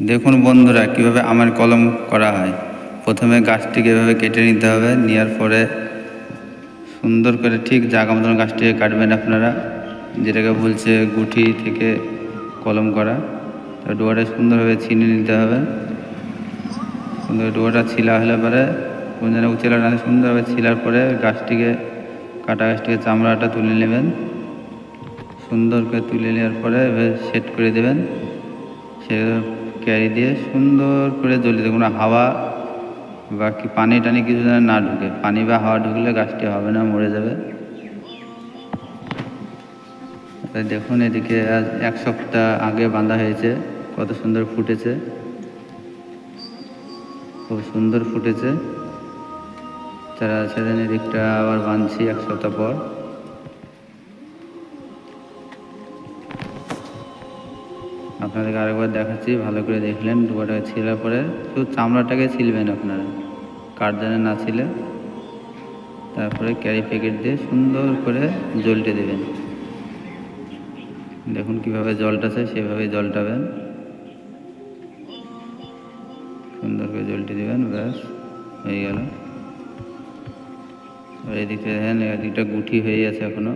দেখুন বন্ধুরা কিভাবে আমের কলম করা হয়। প্রথমে গাছটিকে এভাবে কেটে নিতে হবে, নেওয়ার পরে সুন্দর করে ঠিক জায়গা মতন গাছটিকে কাটবেন আপনারা, যেটাকে বলছে গুটি থেকে কলম করা। তো ডোয়াটা সুন্দরভাবে ছিনে নিতে হবে। সুন্দর ডোয়াটা ছিলা হলে পরে কোন যেন উচেলা না, সুন্দরভাবে ছিলার পরে গাছটিকে কাটা গাছটিকে চামড়াটা তুলে নেবেন। সুন্দর করে তুলে নেওয়ার পরে সেট করে দেবেন। সে ক্যারি দিয়ে সুন্দর করে জ্বলিয়ে দেবেন, কোনো হাওয়া বা কি পানি টানি কিছু যেন না ঢুকে। পানি বা হাওয়া ঢুকলে গাছটি হবে না, মরে যাবে। দেখুন এদিকে আজ 1 সপ্তাহ আগে বাঁধা হয়েছে, কত সুন্দর ফুটেছে, খুব সুন্দর ফুটেছে। তারা সেদিন এদিকটা আবার বাঁধছি 1 সপ্তাহ পর। আপনাদেরকে আরেকবার দেখাচ্ছি, ভালো করে দেখলেন। ডোবাটাকে ছিলার পরে শুধু চামড়াটাকে ছিলবেন আপনারা, কাঠ যেন না ছিলে। তারপরে ক্যারি প্যাকেট দিয়ে সুন্দর করে জলটে দেবেন। দেখুন কিভাবে জলটাছে, সেভাবে জলটাবেন। সুন্দর করে জলটি দেবেন, ব্যাস হয়ে গেল। এদিকে দেখেন, এদিকটা গুটি হয়ে আছে এখনো।